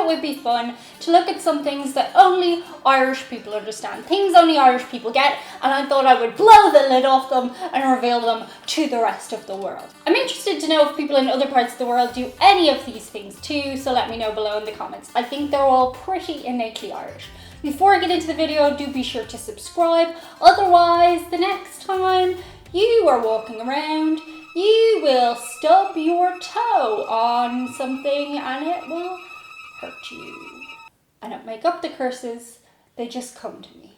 would be fun to look at some things that only Irish people understand, things only Irish people get, and I thought I would blow the lid off them and reveal them to the rest of the world. I'm interested to know if people in other parts of the world do any of these things too, so let me know below in the comments. I think they're all pretty innately Irish. Before I get into the video, do be sure to subscribe, otherwise the next time you are walking around, you will stub your toe on something and it will hurt you. I don't make up the curses, they just come to me.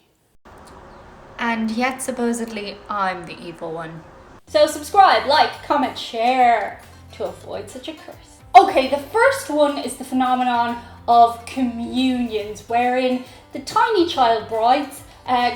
And yet supposedly I'm the evil one. So subscribe, like, comment, share to avoid such a curse. Okay, the first one is the phenomenon of communions, wherein the tiny child brides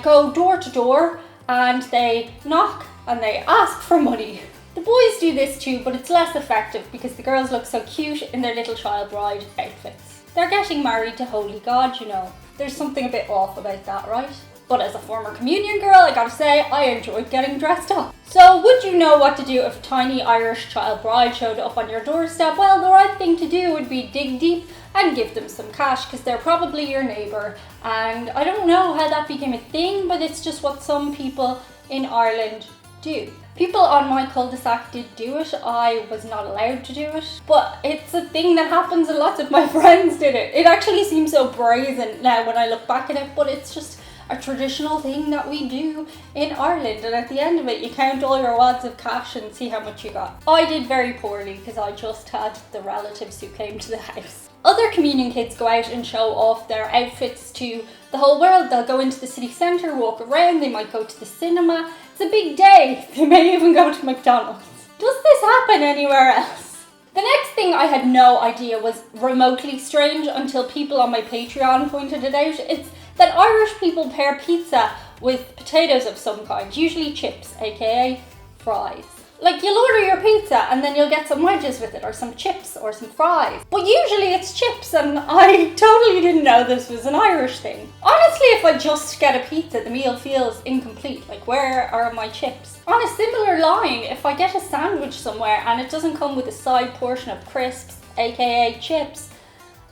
go door to door and they knock and they ask for money. The boys do this too, but it's less effective because the girls look so cute in their little child bride outfits. They're getting married to holy God, you know. There's something a bit off about that, right? But as a former communion girl, I gotta say, I enjoyed getting dressed up. So would you know what to do if a tiny Irish child bride showed up on your doorstep? Well, the right thing to do would be dig deep and give them some cash, because they're probably your neighbour. And I don't know how that became a thing, but it's just what some people in Ireland do. People on my cul-de-sac did do it. I was not allowed to do it, but it's a thing that happens and lots of my friends did it. It actually seems so brazen now when I look back at it, but it's just a traditional thing that we do in Ireland, and at the end of it you count all your wads of cash and see how much you got. I did very poorly because I just had the relatives who came to the house. Other communion kids go out and show off their outfits to the whole world. They'll go into the city centre, walk around, they might go to the cinema. It's a big day. They may even go to McDonald's. Does this happen anywhere else? The next thing I had no idea was remotely strange until people on my Patreon pointed it out. It's that Irish people pair pizza with potatoes of some kind, usually chips, aka fries. Like, you'll order your pizza and then you'll get some wedges with it, or some chips, or some fries. But usually it's chips, and I totally didn't know this was an Irish thing. Honestly, if I just get a pizza, the meal feels incomplete. Like, where are my chips? On a similar line, if I get a sandwich somewhere and it doesn't come with a side portion of crisps, aka chips,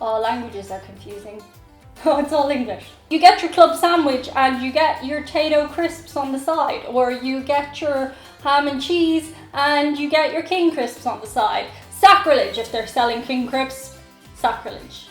oh, languages are confusing. Oh, it's all English. You get your club sandwich and you get your Tayto crisps on the side, or you get your ham and cheese and you get your King crisps on the side. Sacrilege if they're selling King crisps. Sacrilege.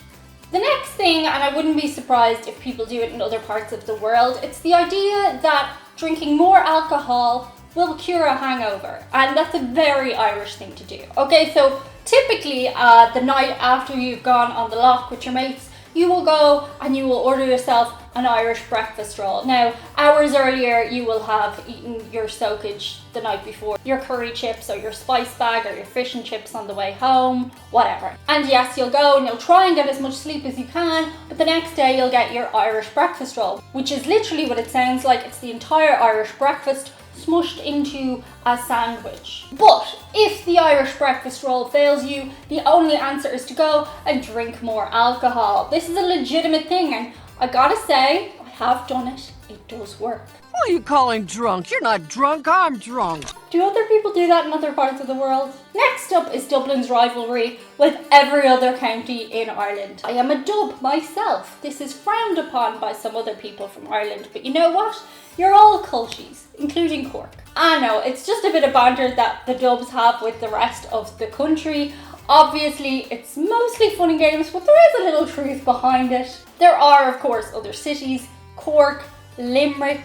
The next thing, and I wouldn't be surprised if people do it in other parts of the world, it's the idea that drinking more alcohol will cure a hangover, and that's a very Irish thing to do. Okay, so typically the night after you've gone on the loch with your mates, you will go and you will order yourself an Irish breakfast roll. Now, hours earlier, you will have eaten your soakage the night before, your curry chips or your spice bag or your fish and chips on the way home, whatever. And yes, you'll go and you'll try and get as much sleep as you can, but the next day you'll get your Irish breakfast roll, which is literally what it sounds like. It's the entire Irish breakfast smushed into a sandwich. But if the Irish breakfast roll fails you, the only answer is to go and drink more alcohol. This is a legitimate thing, and I gotta say, I have done it. It does work. What are you calling drunk? You're not drunk, I'm drunk. Do other people do that in other parts of the world? Next up is Dublin's rivalry with every other county in Ireland. I am a Dub myself. This is frowned upon by some other people from Ireland, but you know what? You're all culties, including Cork. I know, it's just a bit of banter that the Dubs have with the rest of the country. Obviously, it's mostly fun and games, but there is a little truth behind it. There are, of course, other cities: Cork, Limerick,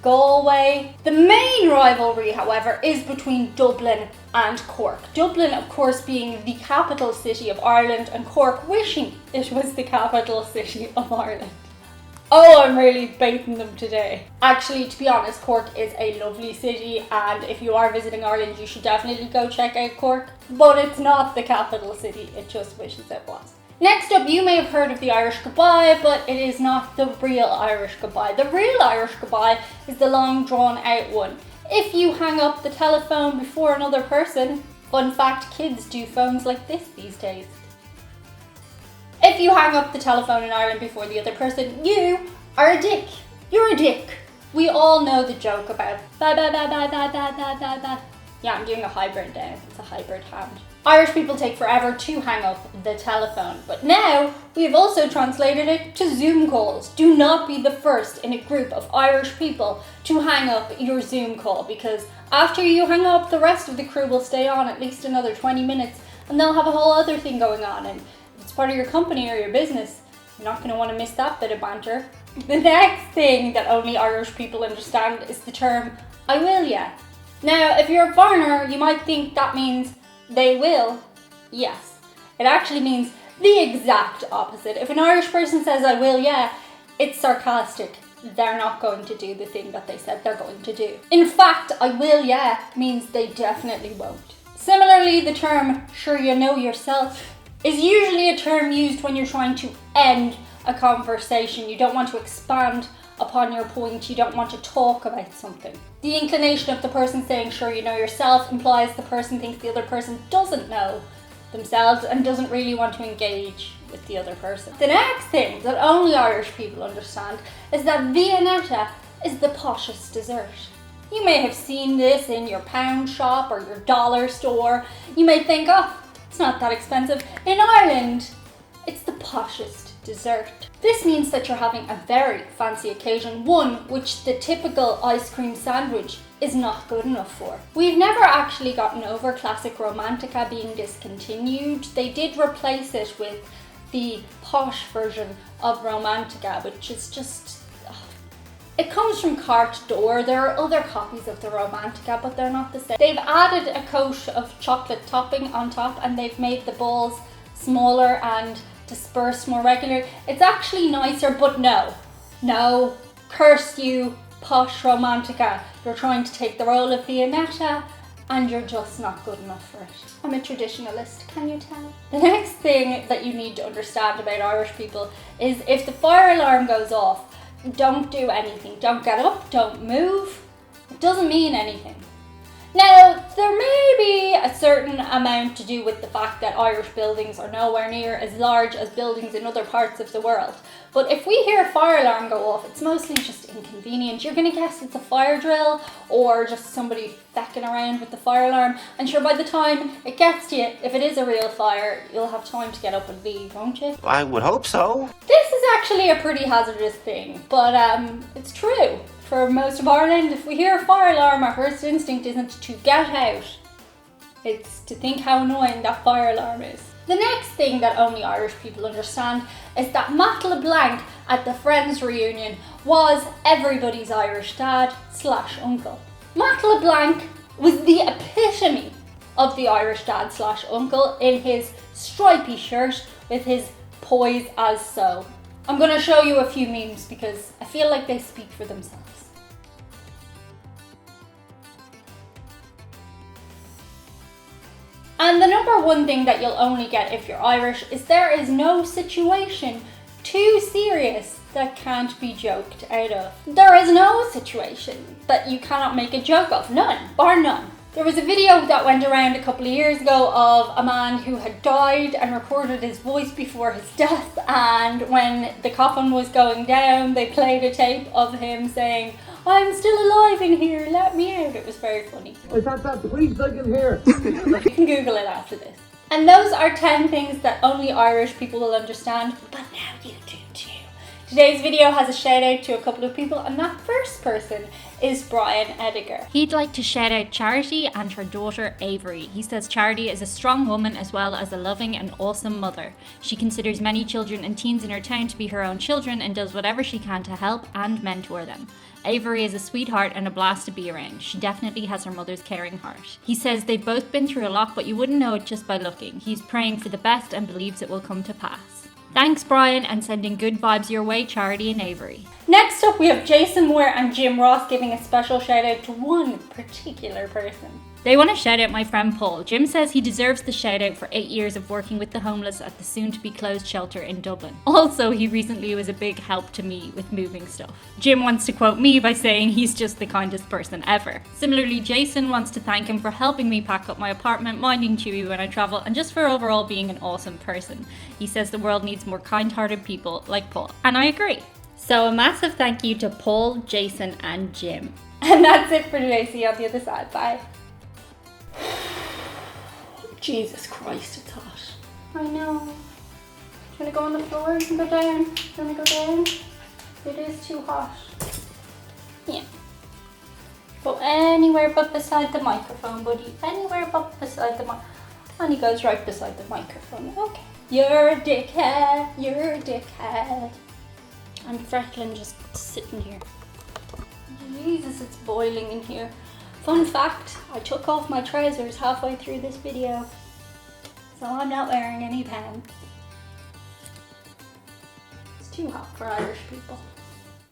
Galway. The main rivalry, however, is between Dublin and Cork. Dublin, of course, being the capital city of Ireland, and Cork wishing it was the capital city of Ireland. Oh, I'm really baiting them today. Actually, to be honest, Cork is a lovely city, and if you are visiting Ireland, you should definitely go check out Cork. But it's not the capital city, it just wishes it was. Next up, you may have heard of the Irish goodbye, but it is not the real Irish goodbye. The real Irish goodbye is the long drawn out one. If you hang up the telephone before another person, fun fact, kids do phones like this these days. If you hang up the telephone in Ireland before the other person, you are a dick. You're a dick. We all know the joke about bye bye bye bye bye bye bye bye bye. Yeah, I'm doing a hybrid now. It's a hybrid hand. Irish people take forever to hang up the telephone, but now we have also translated it to Zoom calls. Do not be the first in a group of Irish people to hang up your Zoom call, because after you hang up, the rest of the crew will stay on at least another 20 minutes and they'll have a whole other thing going on. And if it's part of your company or your business, you're not going to want to miss that bit of banter. The next thing that only Irish people understand is the term, I will ya. Now, if you're a foreigner, you might think that means they will. Yes, it actually means the exact opposite. If an Irish person says I will yeah, it's sarcastic. They're not going to do the thing that they said they're going to do. In fact, I will yeah means they definitely won't. Similarly, the term sure you know yourself is usually a term used when you're trying to end a conversation. You don't want to expand upon your point, you don't want to talk about something. The inclination of the person saying sure you know yourself implies the person thinks the other person doesn't know themselves and doesn't really want to engage with the other person. The next thing that only Irish people understand is that Viennetta is the poshest dessert. You may have seen this in your pound shop or your dollar store. You may think, oh, it's not that expensive. In Ireland, it's the poshest dessert. This means that you're having a very fancy occasion, one which the typical ice cream sandwich is not good enough for. We've never actually gotten over classic Romantica being discontinued. They did replace it with the posh version of Romantica, which is just... It comes from Carte d'Or. There are other copies of the Romantica, but they're not the same. They've added a coat of chocolate topping on top and they've made the balls smaller and dispersed more regularly. It's actually nicer, but no, curse you, posh Romantica. You're trying to take the role of Viennetta and you're just not good enough for it. I'm a traditionalist, can you tell? The next thing that you need to understand about Irish people is if the fire alarm goes off, don't do anything. Don't get up, don't move. It doesn't mean anything. Now, there may be a certain amount to do with the fact that Irish buildings are nowhere near as large as buildings in other parts of the world. But if we hear a fire alarm go off, it's mostly just inconvenient. You're going to guess it's a fire drill or just somebody fecking around with the fire alarm. And sure, by the time it gets to you, if it is a real fire, you'll have time to get up and leave, won't you? I would hope so. This is actually a pretty hazardous thing, but it's true. For most of Ireland, if we hear a fire alarm, our first instinct isn't to get out. It's to think how annoying that fire alarm is. The next thing that only Irish people understand is that Matt LeBlanc at the Friends reunion was everybody's Irish dad / uncle. Matt LeBlanc was the epitome of the Irish dad / uncle in his stripy shirt with his poise as so. I'm going to show you a few memes because I feel like they speak for themselves. And the number one thing that you'll only get if you're Irish is there is no situation too serious that can't be joked out of. There is no situation that you cannot make a joke of. None, bar none. There was a video that went around a couple of years ago of a man who had died and recorded his voice before his death, and when the coffin was going down, they played a tape of him saying, "I'm still alive in here, let me out." It was very funny. Is that please I can hear? You can Google it after this. And those are 10 things that only Irish people will understand, but now you do too. Today's video has a shout out to a couple of people, and that first person is Brian Ediger. He'd like to shout out Charity and her daughter Avery. He says Charity is a strong woman as well as a loving and awesome mother. She considers many children and teens in her town to be her own children and does whatever she can to help and mentor them. Avery is a sweetheart and a blast to be around. She definitely has her mother's caring heart. He says they've both been through a lot, but you wouldn't know it just by looking. He's praying for the best and believes it will come to pass. Thanks, Brian, and sending good vibes your way, Charity and Avery. Next up, we have Jason Moore and Jim Ross giving a special shout out to one particular person. They want to shout out my friend Paul. Jim says he deserves the shout out for 8 years of working with the homeless at the soon to be closed shelter in Dublin. Also, he recently was a big help to me with moving stuff. Jim wants to quote me by saying he's just the kindest person ever. Similarly, Jason wants to thank him for helping me pack up my apartment, minding Chewy when I travel, and just for overall being an awesome person. He says the world needs more kind-hearted people like Paul, and I agree. So a massive thank you to Paul, Jason, and Jim. And that's it for today. See you on the other side. Bye. Jesus Christ, it's hot. I know. Do you want to go on the floor? You can go down. Do you want to go down? It is too hot. Yeah. Go anywhere but beside the microphone, buddy. Anywhere but beside the mic. And he goes right beside the microphone. Okay. You're a dickhead. You're a dickhead. And Frecklin just sitting here. Jesus, it's boiling in here. Fun fact, I took off my trousers halfway through this video. So I'm not wearing any pants. It's too hot for Irish people.